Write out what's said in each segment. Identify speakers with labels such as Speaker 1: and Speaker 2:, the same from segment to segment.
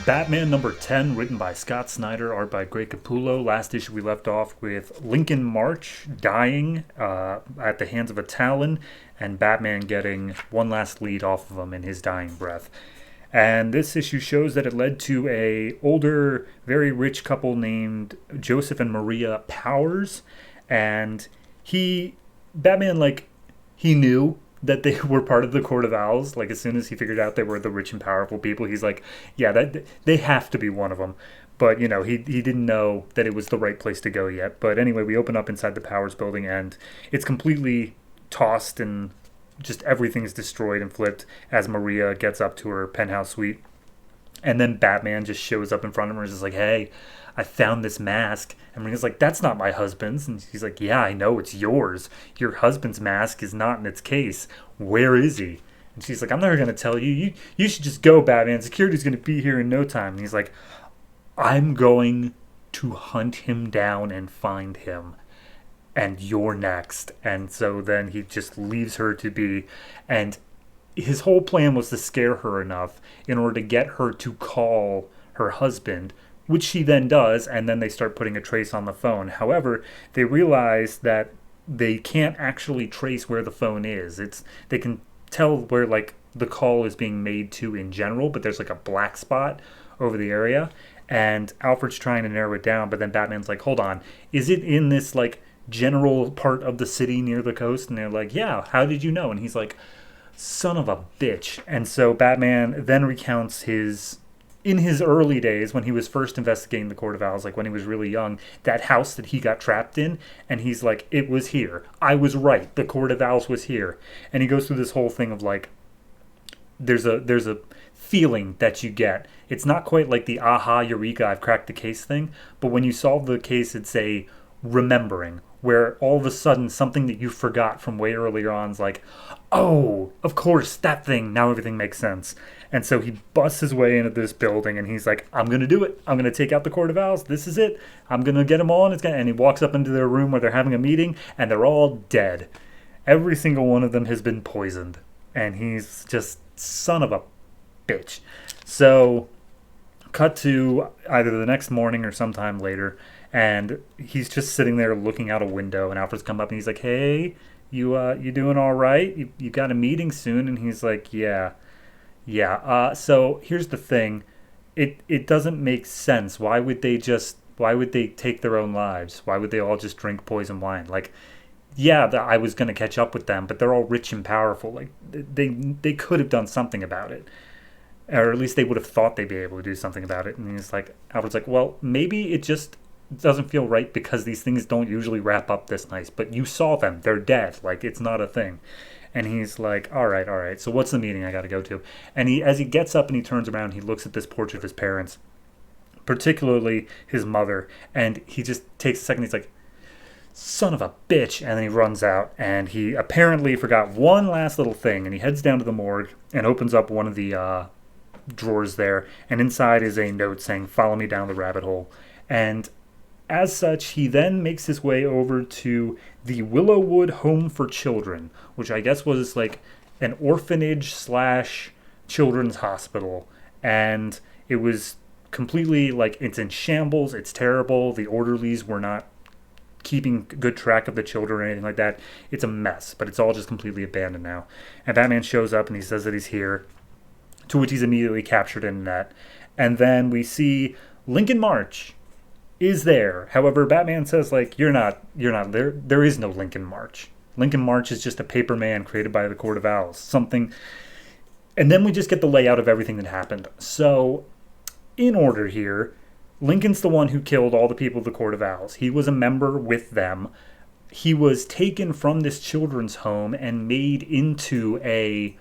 Speaker 1: Batman number 10, written by Scott Snyder, art by Greg Capullo. Last issue we left off with Lincoln March dying at the hands of a Talon, and Batman getting one last lead off of him in his dying breath. And this issue shows that it led to a older, very rich couple named Joseph and Maria Powers, and Batman, he knew that they were part of the Court of Owls. Like, as soon as he figured out they were the rich and powerful people, he's like, yeah, that they have to be one of them. But, he didn't know that it was the right place to go yet. But anyway, we open up inside the Powers building, and it's completely tossed, and just everything's destroyed and flipped as Maria gets up to her penthouse suite. And then Batman just shows up in front of her and is like, hey, I found this mask. And Maria's like, that's not my husband's. And he's like, yeah, I know, it's yours. Your husband's mask is not in its case. Where is he? And she's like, I'm never going to tell you. You should just go, Batman. Security's going to be here in no time. And he's like, I'm going to hunt him down and find him. And you're next. And so then he just leaves her to be. And his whole plan was to scare her enough in order to get her to call her husband, which she then does, and then they start putting a trace on the phone. However, they realize that they can't actually trace where the phone is. They can tell where the call is being made to in general, but there's a black spot over the area, and Alfred's trying to narrow it down, but then Batman's like, hold on, is it in this general part of the city near the coast? And they're like, yeah, how did you know? And he's like, son of a bitch. And so Batman then recounts in his early days, when he was first investigating the Court of Owls, when he was really young, that house that he got trapped in, and he's like, it was here. I was right. The Court of Owls was here. And he goes through this whole thing of there's a feeling that you get. It's not quite like the aha, eureka, I've cracked the case thing, but when you solve the case, it's a remembering, where all of a sudden something that you forgot from way earlier on is like, oh, of course, that thing, now everything makes sense. And so he busts his way into this building, and he's like, I'm going to do it. I'm going to take out the Court of Owls. This is it. I'm going to get them all. And he walks up into their room where they're having a meeting, and they're all dead. Every single one of them has been poisoned. And he's just, son of a bitch. So, cut to either the next morning or sometime later, and he's just sitting there looking out a window, and Alfred's come up, and he's like, hey, you doing all right? You got a meeting soon? And he's like, yeah. So here's the thing. It doesn't make sense. Why would they take their own lives? Why would they all just drink poison wine? I was going to catch up with them, but they're all rich and powerful. They could have done something about it. Or at least they would have thought they'd be able to do something about it. And he's like, Alfred's like, well, maybe it just doesn't feel right because these things don't usually wrap up this nice. But you saw them. They're dead. It's not a thing. And he's like, all right. So what's the meeting I got to go to? And as he gets up and he turns around, he looks at this portrait of his parents, particularly his mother. And he just takes a second. He's like, son of a bitch. And then he runs out. And he apparently forgot one last little thing. And he heads down to the morgue and opens up one of the drawers there. And inside is a note saying, follow me down the rabbit hole. And as such, he then makes his way over to the Willowwood Home for Children, which I guess was an orphanage / children's hospital. And it was completely it's in shambles. It's terrible. The orderlies were not keeping good track of the children or anything like that. It's a mess, but it's all just completely abandoned now. And Batman shows up and he says that he's here, to which he's immediately captured in that. And then we see Lincoln March is there. However, Batman says, you're not there. There is no Lincoln March. Lincoln March is just a paper man created by the Court of Owls. Something. And then we just get the layout of everything that happened. So, in order here, Lincoln's the one who killed all the people of the Court of Owls. He was a member with them. He was taken from this children's home and made into a,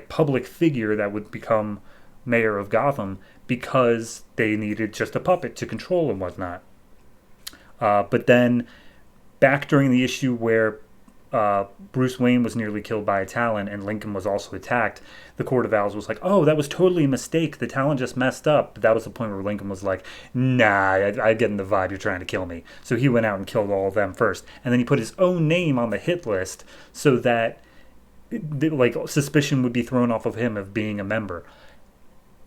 Speaker 1: public figure that would become mayor of Gotham, because they needed just a puppet to control and whatnot. But then, back during the issue where Bruce Wayne was nearly killed by a Talon and Lincoln was also attacked, the Court of Owls was like, oh, that was totally a mistake. The Talon just messed up. But that was the point where Lincoln was like, nah, I get in the vibe you're trying to kill me. So he went out and killed all of them first. And then he put his own name on the hit list so that suspicion would be thrown off of him of being a member.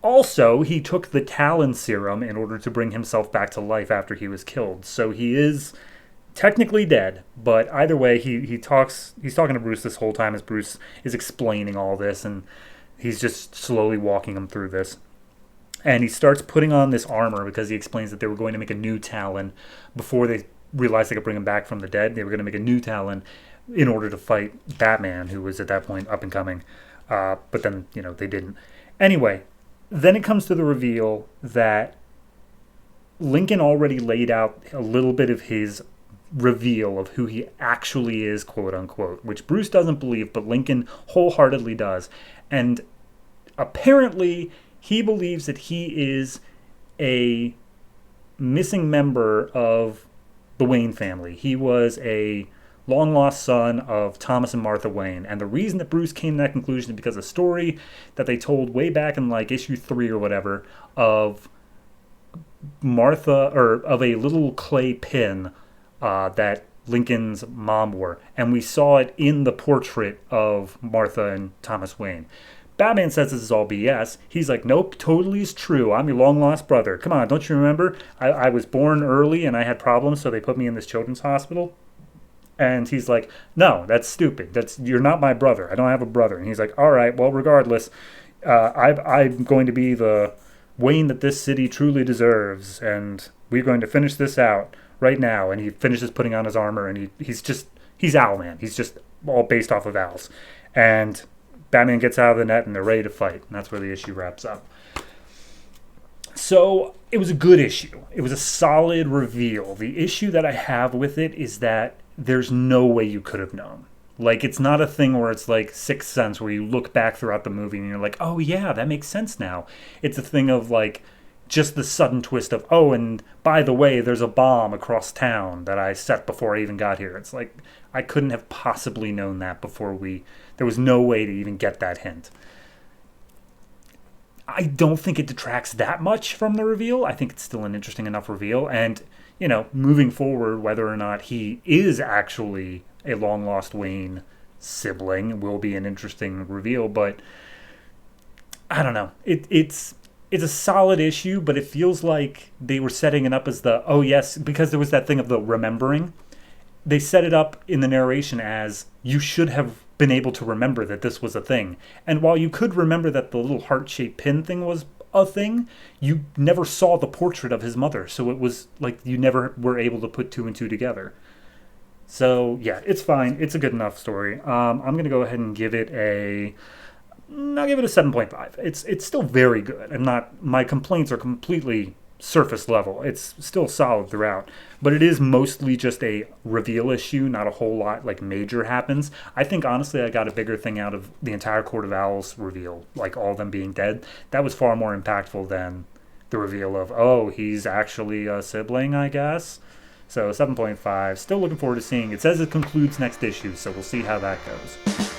Speaker 1: Also, he took the Talon serum in order to bring himself back to life after he was killed. So he is technically dead, but either way, he's talking to Bruce this whole time as Bruce is explaining all this, and he's just slowly walking him through this. And he starts putting on this armor because he explains that they were going to make a new Talon before they realized they could bring him back from the dead. They were going to make a new Talon in order to fight Batman, who was at that point up and coming. But then, they didn't. Anyway, then it comes to the reveal that Lincoln already laid out a little bit of his reveal of who he actually is, quote unquote, which Bruce doesn't believe, but Lincoln wholeheartedly does. And apparently, he believes that he is a missing member of the Wayne family. He was a long-lost son of Thomas and Martha Wayne. And the reason that Bruce came to that conclusion is because of a story that they told way back in like issue 3 or whatever of Martha, or of a little clay pin that Lincoln's mom wore. And we saw it in the portrait of Martha and Thomas Wayne. Batman says this is all BS. He's like, nope, totally is true. I'm your long-lost brother. Come on, don't you remember? I was born early and I had problems, so they put me in this children's hospital. And he's like, no, that's stupid. You're not my brother. I don't have a brother. And he's like, all right, well, regardless, I'm going to be the Wayne that this city truly deserves, and we're going to finish this out right now. And he finishes putting on his armor, and he's Owlman. He's just all based off of owls. And Batman gets out of the net, and they're ready to fight. And that's where the issue wraps up. So it was a good issue. It was a solid reveal. The issue that I have with it is that there's no way you could have known. Like, it's not a thing where it's like Sixth Sense, where you look back throughout the movie and you're like, oh yeah, that makes sense now. It's a thing of like just the sudden twist of, oh, and by the way, there's a bomb across town that I set before I even got here. It's like, I couldn't have possibly known that before there was no way to even get that hint. I don't think it detracts that much from the reveal. I think it's still an interesting enough reveal. And, moving forward, whether or not he is actually a long-lost Wayne sibling will be an interesting reveal. But I don't know. It's a solid issue, but it feels like they were setting it up as oh yes, because there was that thing of the remembering. They set it up in the narration as you should have been able to remember that this was a thing. And while you could remember that the little heart-shaped pin thing was a thing, you never saw the portrait of his mother. So it was like you never were able to put 2 and 2 together. So yeah, it's fine. It's a good enough story. I'm going to go ahead and I'll give it a 7.5. It's still very good. My complaints are completely surface level. It's still solid throughout, but it is mostly just a reveal issue. Not a whole lot like major happens. I think honestly I got a bigger thing out of the entire Court of Owls reveal, like all of them being dead. That was far more impactful than the reveal of, oh, he's actually a sibling, I guess. So 7.5. Still looking forward to seeing. It says it concludes next issue, so we'll see how that goes.